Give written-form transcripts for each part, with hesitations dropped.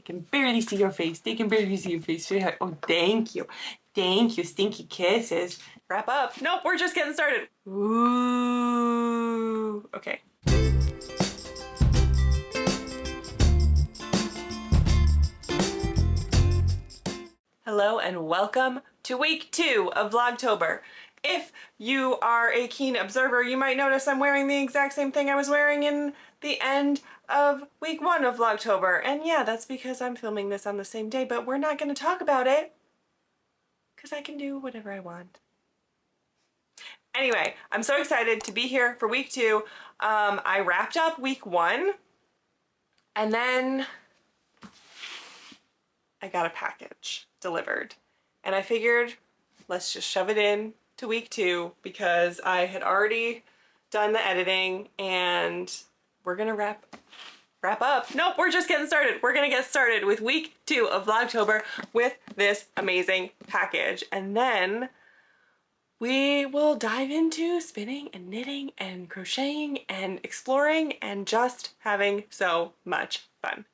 can barely see your face. They can barely see your face. Oh, thank you. Thank you. Stinky kisses. Wrap up. Nope, we're just getting started. Ooh. Okay. Hello and welcome to week 2 of Vlogtober. If you are a keen observer, you might notice I'm wearing the exact same thing I was wearing in the end of week 1 of Vlogtober. And yeah, that's because I'm filming this on the same day, but we're not going to talk about it because I can do whatever I want. Anyway, I'm so excited to be here for week 2. I wrapped up week 1 and then I got a package delivered and I figured let's just shove it in to week 2 because I had already done the editing and we're gonna wrap up. Nope, we're just getting started. We're gonna get started with week 2 of Vlogtober with this amazing package, and then we will dive into spinning and knitting and crocheting and exploring and just having so much fun.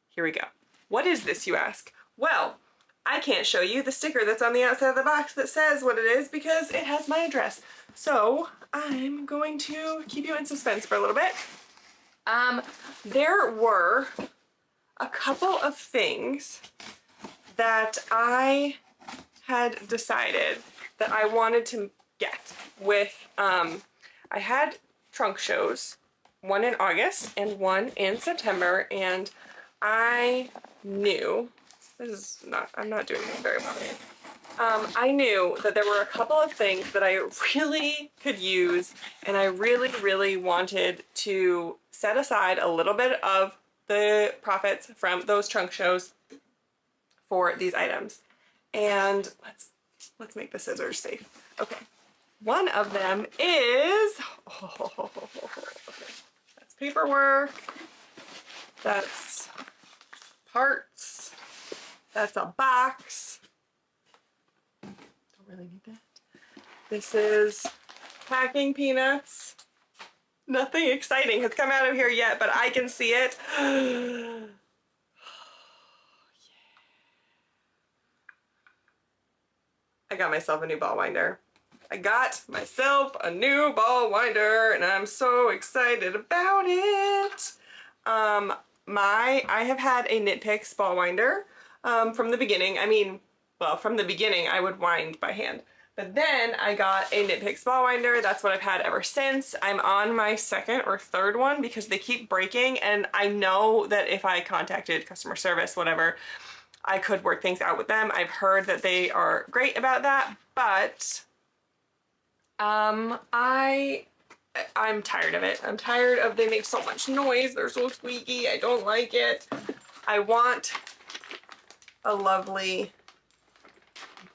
Here we go. What is this, you ask? Well, I can't show you the sticker that's on the outside of the box that says what it is because it has my address. So I'm going to keep you in suspense for a little bit. There were a couple of things that I had decided that I wanted to get with, I had trunk shows, one in August and one in September, and I knew, I'm not doing this very well. I knew that there were a couple of things that I really could use, and I really wanted to set aside a little bit of the profits from those trunk shows for these items. And let's make the scissors safe. Okay. One of them is, okay. That's paperwork. That's parts. That's a box. Don't really need that. This is packing peanuts. Nothing exciting has come out of here yet, but I can see it. Yeah. I got myself a new ball winder. And I'm so excited about it. I have had a Knit Picks ball winder from the beginning. I mean, well, from the beginning I would wind by hand. But then I got a Knit Picks ball winder. That's what I've had ever since. I'm on my second or third one because they keep breaking, and I know that if I contacted customer service, whatever, I could work things out with them. I've heard that they are great about that, but I'm tired of it. I'm tired of, they make so much noise. They're so squeaky. I don't like it. I want a lovely,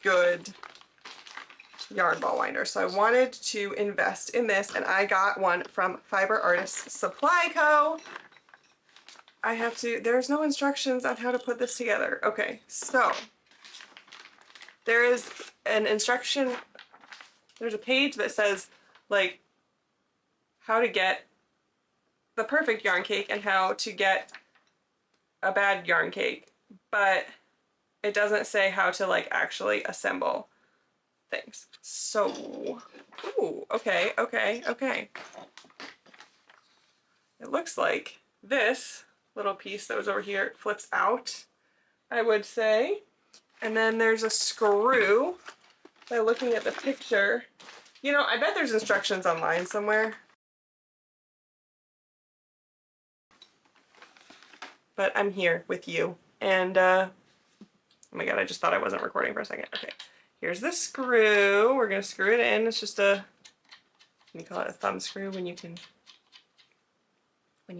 good yarn ball winder. So I wanted to invest in this, and I got one from Fiber Artists Supply Co. There's no instructions on how to put this together. Okay, so there is an instruction, there's a page that says like how to get the perfect yarn cake and how to get a bad yarn cake, but it doesn't say how to like actually assemble things. So, ooh, okay. It looks like this little piece that was over here flips out, I would say. And then there's a screw by looking at the picture. You know, I bet there's instructions online somewhere. But I'm here with you. And, oh my god, I just thought I wasn't recording for a second. Okay, here's the screw. We're gonna screw it in. It's just a, can you call it a thumb screw when you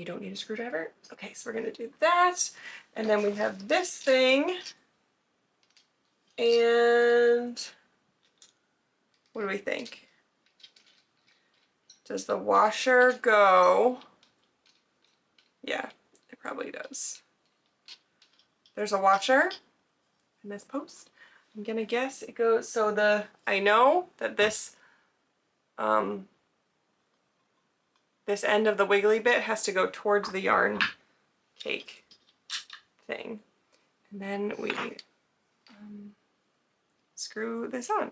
don't need a screwdriver? Okay, so we're gonna do that. And then we have this thing. And what do we think? Does the washer go? Yeah, it probably does. There's a washer in this post. I'm gonna guess it goes, so I know that this this end of the wiggly bit has to go towards the yarn cake thing. And then we screw this on.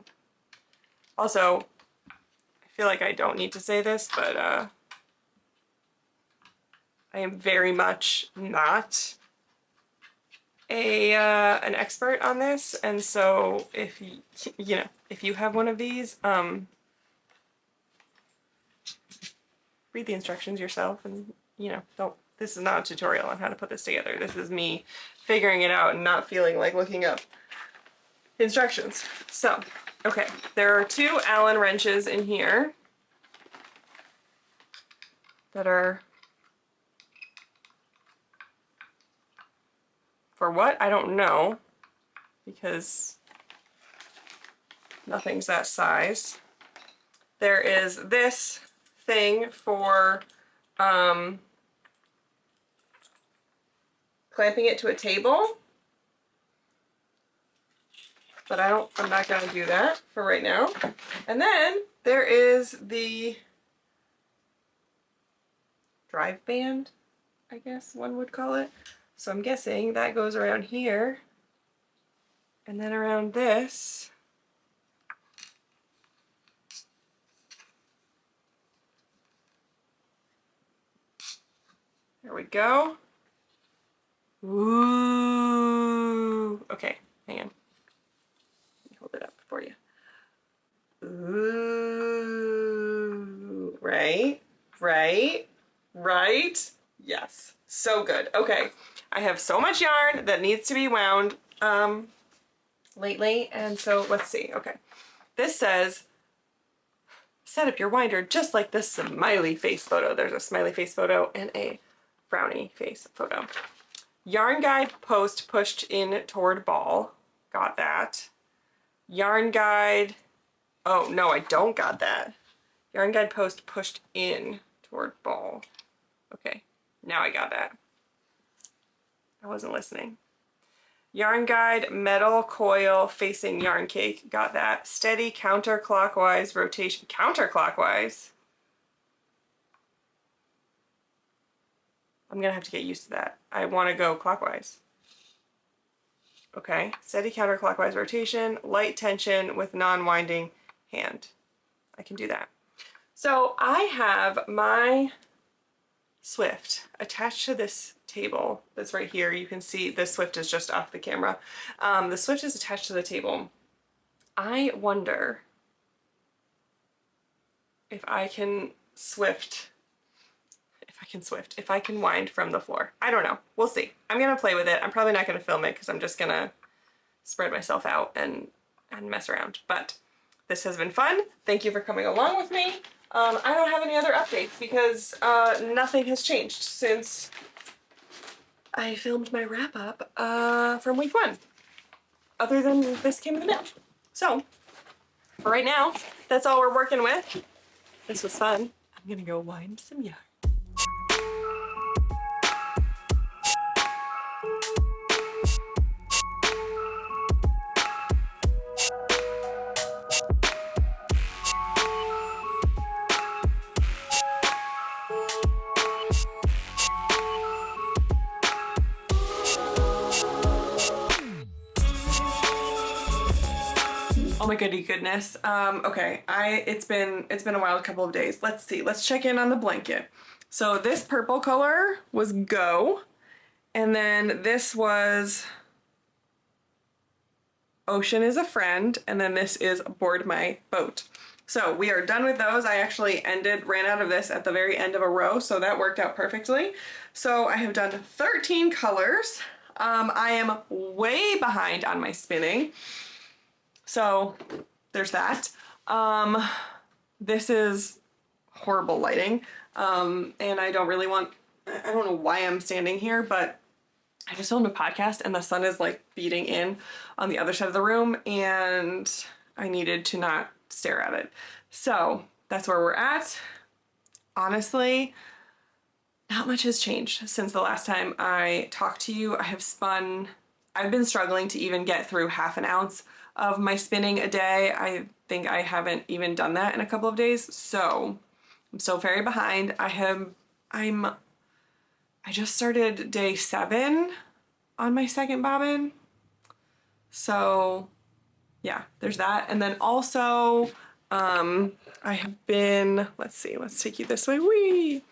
Also, I feel like I don't need to say this, but I am very much not an expert on this, and so if if you have one of these, read the instructions yourself, and don't. This is not a tutorial on how to put this together. This is me figuring it out and not feeling like looking up instructions. So, okay, there are 2 Allen wrenches in here that are for what? I don't know, because nothing's that size. There is this thing for clamping it to a table, but I'm not gonna do that for right now. And then there is the drive band, I guess one would call it. So I'm guessing that goes around here and then around this. There we go. Ooh. Okay, hang on. Let me hold it up for you. Ooh. Right? Right? Right? Yes. So good. Okay. I have so much yarn that needs to be wound lately, and so let's see. Okay. This says, set up your winder just like this smiley face photo. There's a smiley face photo and a frowny face photo. Yarn guide post pushed in toward ball. Got that. Yarn guide, oh no, I don't got that. Yarn guide post pushed in toward ball. Okay, now I got that. I wasn't listening. Yarn guide metal coil facing yarn cake. Got that. Steady counterclockwise rotation. Counterclockwise? I'm gonna have to get used to that. I want to go clockwise. Okay. Steady counterclockwise rotation. Light tension with non-winding hand. I can do that. So I have my Swift attached to this table that's right here. You can see the Swift is just off the camera. The Swift is attached to the table. I wonder if I can if I can wind from the floor. I don't know. We'll see. I'm gonna play with it. I'm probably not gonna film it because I'm just gonna spread myself out and mess around. But this has been fun. Thank you for coming along with me. I don't have any other updates because nothing has changed since I filmed my wrap up from week 1, other than this came in the mail. So for right now, that's all we're working with. This was fun. I'm gonna go wind some yarn. Oh my goodness. Okay, it's been a wild couple of days. Let's see. Let's check in on the blanket. So this purple color was Go, and then this was Ocean is a Friend, and then this is Board My Boat. So we are done with those. I actually ran out of this at the very end of a row, so that worked out perfectly. So I have done 13 colors. I am way behind on my spinning. So there's that. This is horrible lighting. And I don't know why I'm standing here, but I just filmed a podcast and the sun is like beating in on the other side of the room and I needed to not stare at it. So that's where we're at. Honestly, not much has changed since the last time I talked to you. I've been struggling to even get through half an ounce of my spinning a day. I think I haven't even done that in a couple of days. So I'm still very behind. I just started day 7 on my second bobbin. So yeah, there's that. And then also, I have been, let's see, let's take you this way. Whee!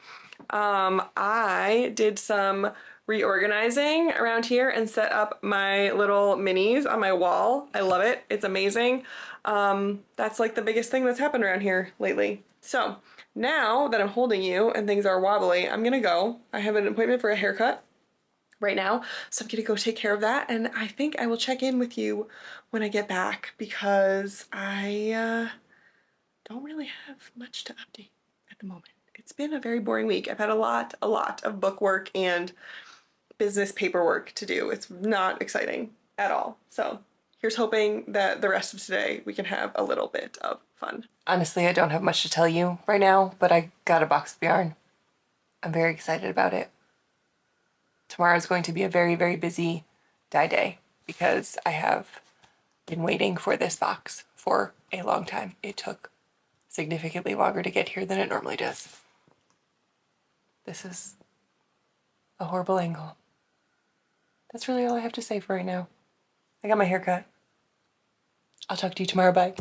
I did some reorganizing around here and set up my little minis on my wall. I love it. It's amazing. That's like the biggest thing that's happened around here lately. So now that I'm holding you and things are wobbly, I'm gonna go. I have an appointment for a haircut right now, so I'm gonna go take care of that, and I think I will check in with you when I get back because I don't really have much to update at the moment. It's been a very boring week. I've had a lot of book work and business paperwork to do. It's not exciting at all. So here's hoping that the rest of today we can have a little bit of fun. Honestly, I don't have much to tell you right now, but I got a box of yarn. I'm very excited about it. Tomorrow is going to be a very, very busy dye day because I have been waiting for this box for a long time. It took significantly longer to get here than it normally does. This is a horrible angle. That's really all I have to say for right now. I got my hair cut. I'll talk to you tomorrow. Bye.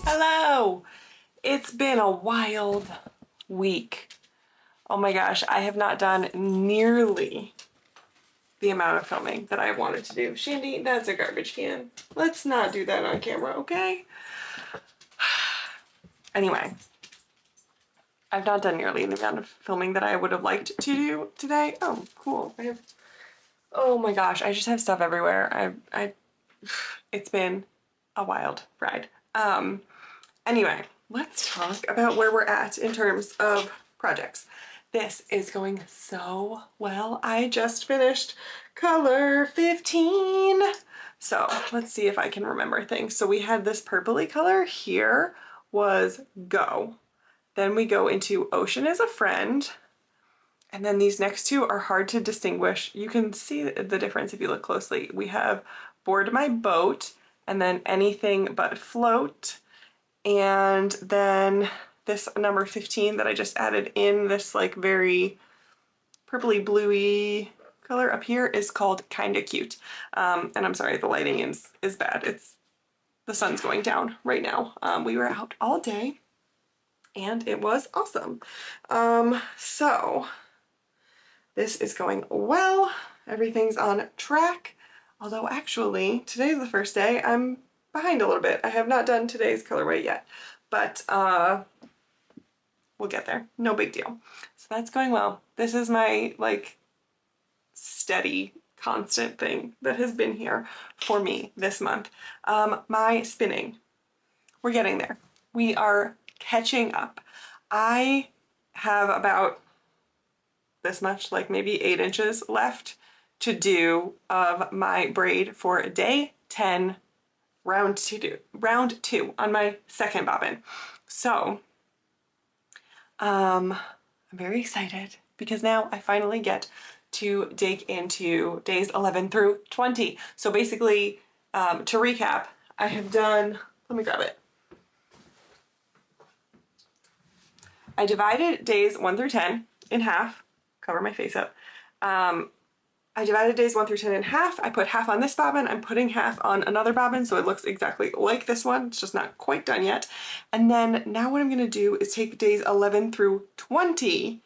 Hello! It's been a wild week. Oh my gosh, I have not done nearly the amount of filming that I wanted to do. Shandy, that's a garbage can. Let's not do that on camera, okay? Anyway, I've not done nearly the amount of filming that I would have liked to do today. Oh, cool. Oh my gosh, I just have stuff everywhere. It's been a wild ride. Anyway, let's talk about where we're at in terms of projects. This is going so well. I just finished color 15. So let's see if I can remember things. So we had this purpley color here was Go. Then we go into Ocean is a Friend. And then these next two are hard to distinguish. You can see the difference if you look closely. We have Board My Boat and then Anything But Float. And then this number 15 that I just added in this like very purpley bluey color up here is called Kinda Cute. And I'm sorry, the lighting is bad. The sun's going down right now. We were out all day and it was awesome. So this is going well. Everything's on track. Although actually today's the first day I'm behind a little bit. I have not done today's colorway yet, but we'll get there. No big deal. So that's going well. This is my like steady, constant thing that has been here for me this month. My spinning. We're getting there. We are catching up. I have about this much, like maybe 8 inches left to do of my braid for day 10, round two on my second bobbin. So I'm very excited because now I finally get to dig into days 11 through 20. So basically, to recap, I have done, let me grab it. I divided days 1 through 10 in half, cover my face up. I divided days 1 through 10 in half. I put half on this bobbin. I'm putting half on another bobbin, so it looks exactly like this one. It's just not quite done yet. And then now what I'm gonna do is take days 11 through 20,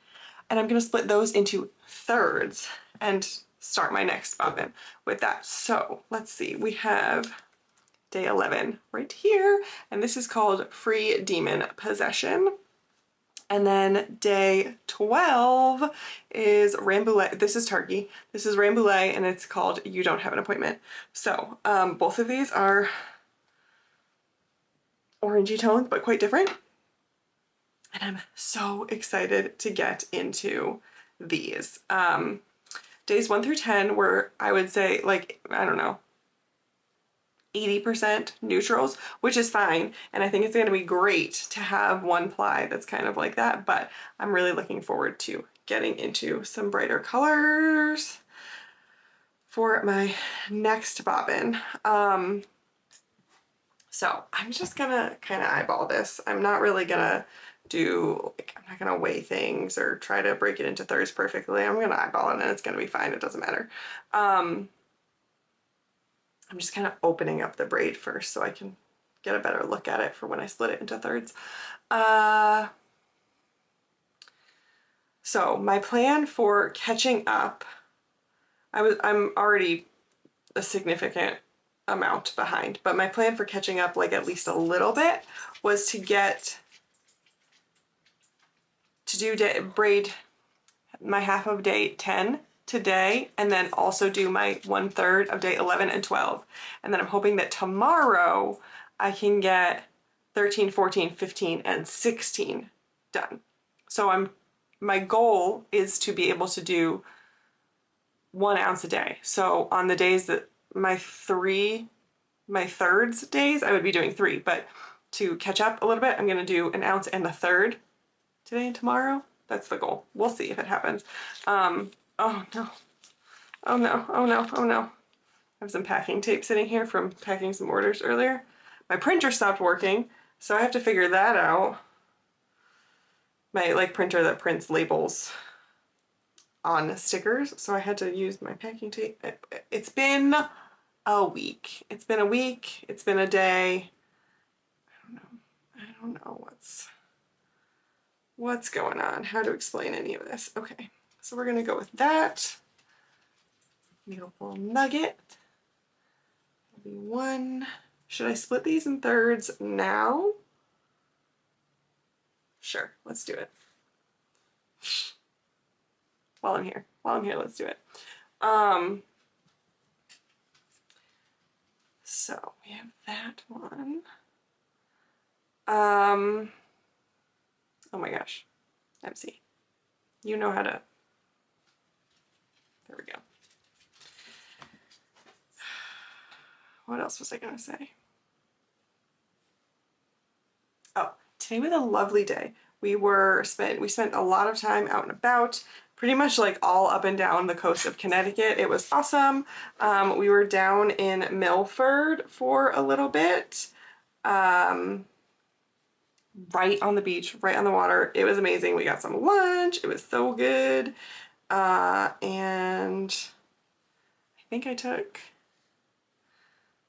and I'm gonna split those into thirds and start my next bobbin with that. So let's see, we have day 11 right here, and this is called Free Demon Possession. And then day 12 is Rambouillet. This is Turkey. This is Rambouillet and it's called You Don't Have an Appointment. So both of these are orangey tones, but quite different. And I'm so excited to get into these. Days 1 through 10 were, I would say, like, I don't know, 80% neutrals, which is fine. And I think it's gonna be great to have one ply that's kind of like that, but I'm really looking forward to getting into some brighter colors for my next bobbin. So I'm just gonna kind of eyeball this. I'm not really gonna do, like, I'm not gonna weigh things or try to break it into thirds perfectly. I'm gonna eyeball it and it's gonna be fine, it doesn't matter. I'm just kind of opening up the braid first so I can get a better look at it for when I split it into thirds. So my plan for catching up, I'm already a significant amount behind, but my plan for catching up like at least a little bit was to braid my half of day 10 today, and then also do my 1/3 of day 11 and 12. And then I'm hoping that tomorrow I can get 13, 14, 15, and 16 done. So my goal is to be able to do 1 ounce a day. So on the days that my thirds days, I would be doing 3, but to catch up a little bit, I'm gonna do 1 ounce and 1/3 today and tomorrow. That's the goal. We'll see if it happens. Oh no. Oh no, oh no, oh no. I have some packing tape sitting here from packing some orders earlier. My printer stopped working, so I have to figure that out. My printer that prints labels on stickers, so I had to use my packing tape. It's been a week. It's been a week, it's been a day. I don't know what's going on, how to explain any of this. Okay, so we're gonna go with that. Beautiful nugget. That'll be 1. Should I split these in thirds now? Sure, let's do it. While I'm here, let's do it. So we have that one. Oh my gosh, MC. You know how to, there we go. What else was I gonna say? Oh, today was a lovely day. We spent a lot of time out and about, pretty much like all up and down the coast of Connecticut. It was awesome. We were down in Milford for a little bit, right on the beach, right on the water. It was amazing. We got some lunch. It was so good. And I think I took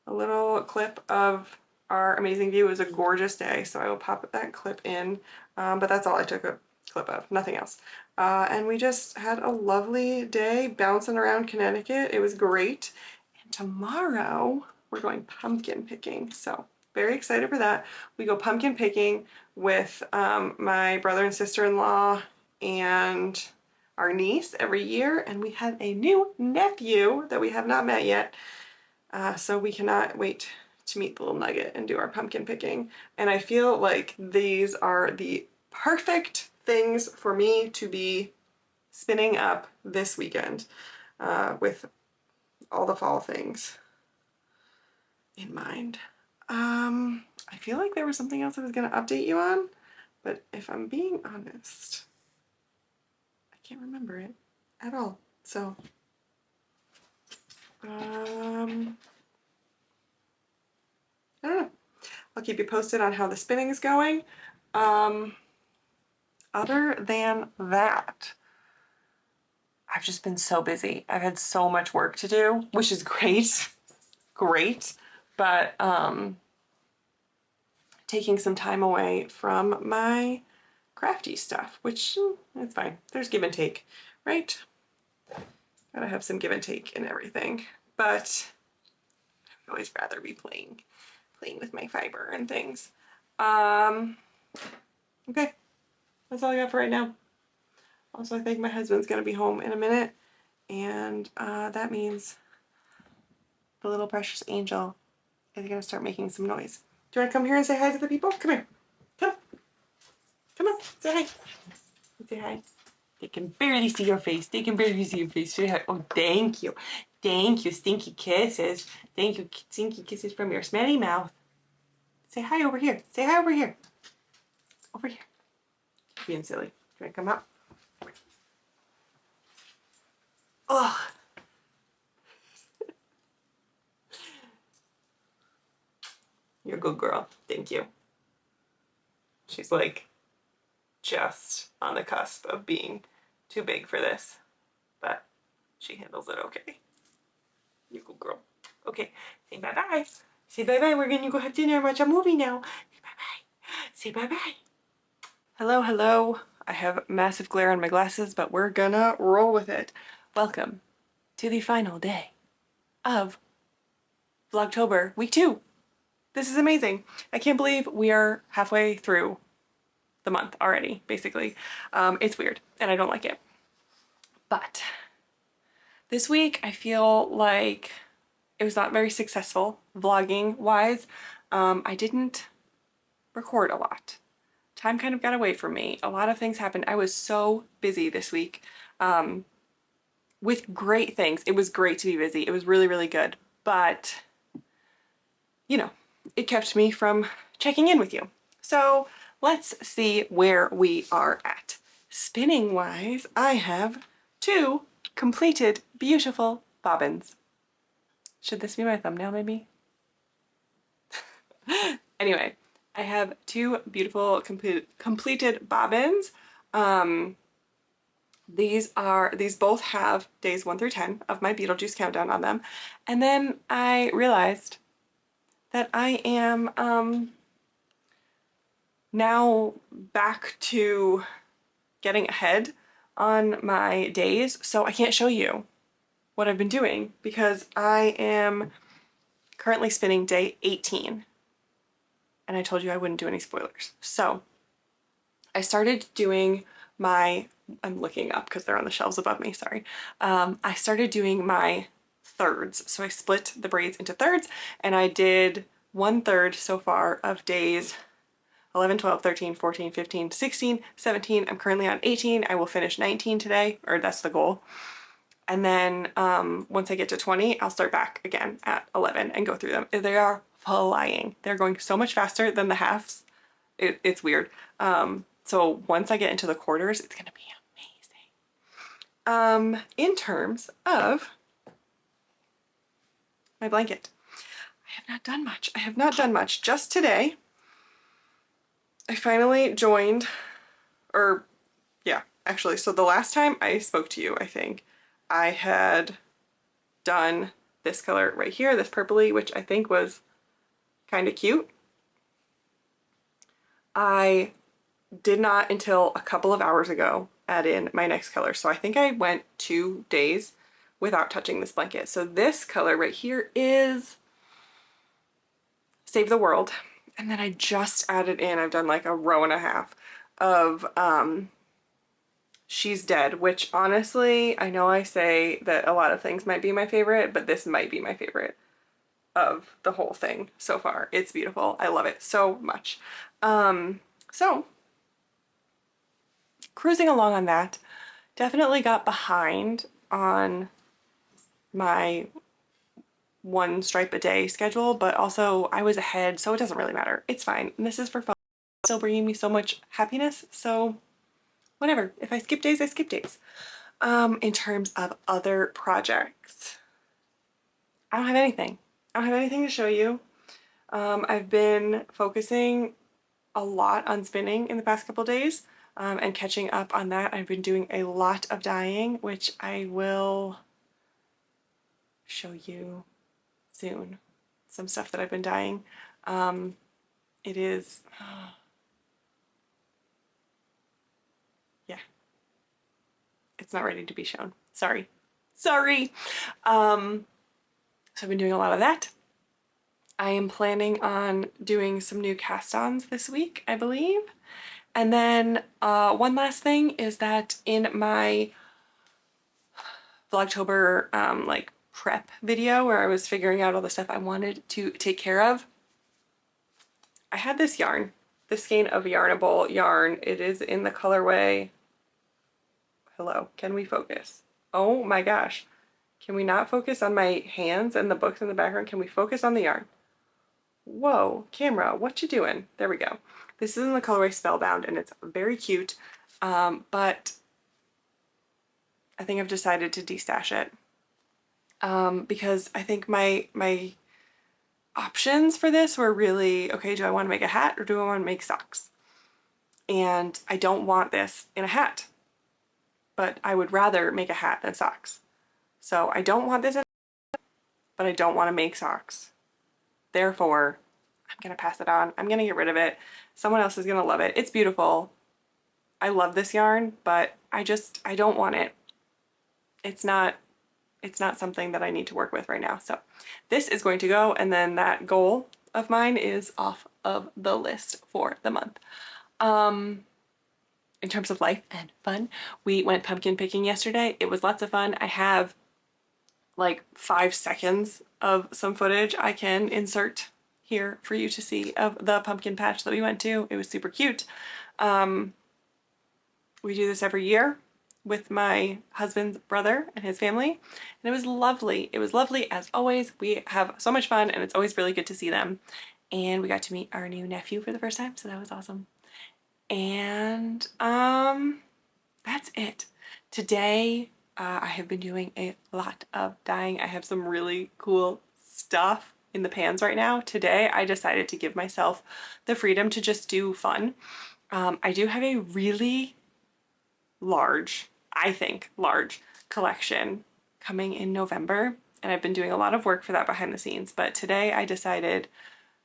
a little clip of our amazing view. It was a gorgeous day, so I will pop that clip in, but that's all I took a clip of, nothing else. And we just had a lovely day bouncing around Connecticut. It was great. And tomorrow we're going pumpkin picking, so very excited for that. We go pumpkin picking with my brother and sister-in-law and our niece every year, and we have a new nephew that we have not met yet. So we cannot wait to meet the little nugget and do our pumpkin picking. And I feel like these are the perfect things for me to be spinning up this weekend with all the fall things in mind. I feel like there was something else I was going to update you on, but if I'm being honest, I can't remember it at all. So I don't know. I'll keep you posted on how the spinning is going. Other than that, I've just been so busy. I've had so much work to do, which is great, but taking some time away from my crafty stuff, which it's fine. There's give and take, right? Gotta have some give and take in everything, but I'd always rather be playing with my fiber and things. Okay, that's all I got for right now. Also, I think my husband's gonna be home in a minute, and that means the little precious angel is gonna start making some noise. Do you wanna come here and say hi to the people? Come here, come on, say hi. Say hi. They can barely see your face. They can barely see your face. Say hi. Oh, thank you. Thank you, stinky kisses. Thank you, stinky kisses from your smelly mouth. Say hi over here. Say hi over here. Over here. Being silly. Can I come up? Oh. You're a good girl. Thank you. She's like just on the cusp of being too big for this, but she handles it okay. You good girl. Okay, say bye-bye. Say bye-bye. We're gonna go have dinner and watch a movie now. Say bye-bye. Say bye-bye. Hello, hello. I have massive glare on my glasses, but we're gonna roll with it. Welcome to the final day of Vlogtober week 2. This is amazing. I can't believe we are halfway through the month already, basically. It's weird and I don't like it. But this week I feel like it was not very successful vlogging wise. I didn't record a lot. Time kind of got away from me. A lot of things happened. I was so busy this week with great things. It was great to be busy. It was really, really good. But, you know, it kept me from checking in with you. So let's see where we are at. Spinning wise, I have 2 completed beautiful bobbins. Should this be my thumbnail maybe? Anyway, I have 2 beautiful completed bobbins. These both have days 1 through 10 of my Beetlejuice countdown on them. And then I realized that I am now back to getting ahead on my days, so I can't show you what I've been doing because I am currently spinning day 18 and I told you I wouldn't do any spoilers. So I started doing my, I'm looking up because they're on the shelves above me, sorry. I started doing my thirds. So I split the braids into thirds and I did 1/3 so far of days 11, 12, 13, 14, 15, 16, 17. I'm currently on 18. I will finish 19 today, or that's the goal. And then once I get to 20, I'll start back again at 11 and go through them. They are flying. They're going so much faster than the halves. It's weird. So once I get into the quarters, it's gonna be amazing. In terms of my blanket, I have not done much. I have not done much. Just today, I finally joined, or yeah, actually, so the last time I spoke to you, I think, I had done this color right here, this purpley, which I think was kind of cute. I did not until a couple of hours ago add in my next color. So I think I went 2 days without touching this blanket. So this color right here is Save the World. And then I just added in, I've done like a row and a half of She's Dead, which honestly, I know I say that a lot of things might be my favorite, but this might be my favorite of the whole thing so far. It's beautiful. I love it so much. So cruising along on that, definitely got behind on my 1 stripe a day schedule, but also I was ahead, so it doesn't really matter. It's fine. And this is for fun. It's still bringing me so much happiness, so whatever. If I skip days, I skip days. In terms of other projects, I don't have anything. I don't have anything to show you. I've been focusing a lot on spinning in the past couple days and catching up on that. I've been doing a lot of dyeing, which I will show you soon. Some stuff that I've been dyeing. It is, yeah, it's not ready to be shown. Sorry. Sorry. So I've been doing a lot of that. I am planning on doing some new cast-ons this week, I believe. And then one last thing is that in my Vlogtober like prep video where I was figuring out all the stuff I wanted to take care of, I had this yarn, this skein of Yarnable yarn. It is in the colorway, Hello, can we focus? Oh my gosh. Can we not focus on my hands and the books in the background? Can we focus on the yarn? Whoa, camera, what you doing? There we go. This is in the colorway Spellbound and it's very cute, but I think I've decided to destash it because I think my options for this were really, okay, do I want to make a hat or do I want to make socks? And I don't want this in a hat, but I would rather make a hat than socks. So I don't want this in a hat, but I don't want to make socks. Therefore, I'm going to pass it on. I'm going to get rid of it. Someone else is going to love it. It's beautiful. I love this yarn, but I don't want it. It's not something that I need to work with right now. So this is going to go, and then that goal of mine is off of the list for the month. In terms of life and fun, we went pumpkin picking yesterday. It was lots of fun. I have like 5 seconds of some footage I can insert here for you to see of the pumpkin patch that we went to. It was super cute. We do this every year with my husband's brother and his family, and it was lovely. It was lovely as always. We have so much fun and it's always really good to see them. And we got to meet our new nephew for the first time, so that was awesome. And that's it. Today I have been doing a lot of dyeing. I have some really cool stuff in the pans right now. Today I decided to give myself the freedom to just do fun. I do have a really large, I think large collection coming in November, and I've been doing a lot of work for that behind the scenes, but today I decided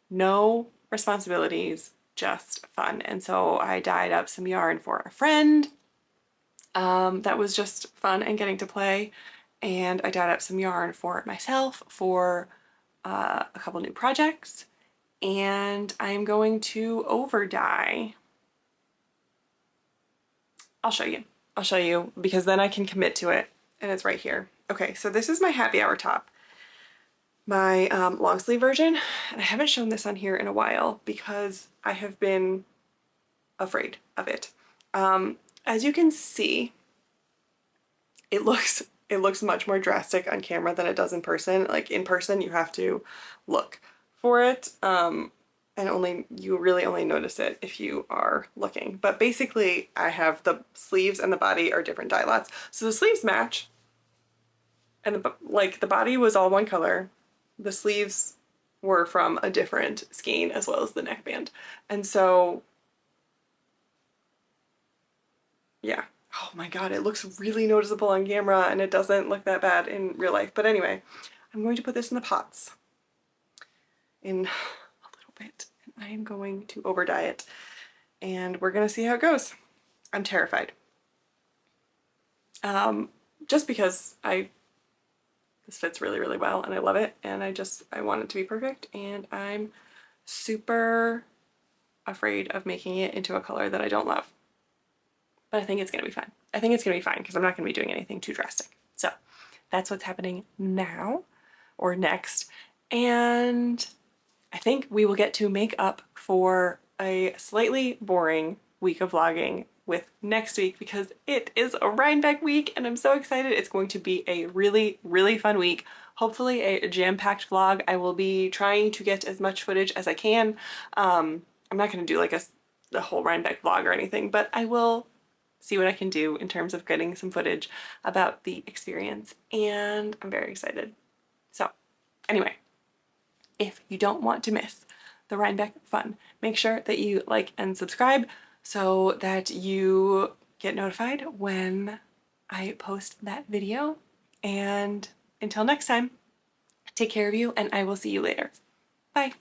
no responsibilities, just fun. And so I dyed up some yarn for a friend. That was just fun and getting to play. And I dyed up some yarn for myself for a couple new projects. And I'm going to over dye. I'll show you because then I can commit to it, and it's right here. Okay, so this is my happy hour top. My long sleeve version, and I haven't shown this on here in a while because I have been afraid of it. As you can see, it looks much more drastic on camera than it does in person. Like in person, you have to look for it, and you really only notice it if you are looking. But basically, I have the sleeves and the body are different dye lots. So the sleeves match, and the body was all one color. The sleeves were from a different skein as well as the neckband. And so, yeah. Oh my God, it looks really noticeable on camera and it doesn't look that bad in real life. But anyway, I'm going to put this in the pots in a little bit. And I am going to over dye it and we're going to see how it goes. I'm terrified. Just because this fits really, really well and I love it, and I want it to be perfect, and I'm super afraid of making it into a color that I don't love. But I think it's gonna be fine. I think it's gonna be fine because I'm not gonna be doing anything too drastic. So that's what's happening now or next. And I think we will get to make up for a slightly boring week of vlogging with next week because it is a Rhinebeck week and I'm so excited. It's going to be a really, really fun week. Hopefully a jam-packed vlog. I will be trying to get as much footage as I can. I'm not going to do like the whole Rhinebeck vlog or anything, but I will see what I can do in terms of getting some footage about the experience, and I'm very excited. So anyway, if you don't want to miss the Rhinebeck fun, make sure that you like and subscribe so that you get notified when I post that video. And until next time, take care of you and I will see you later. Bye.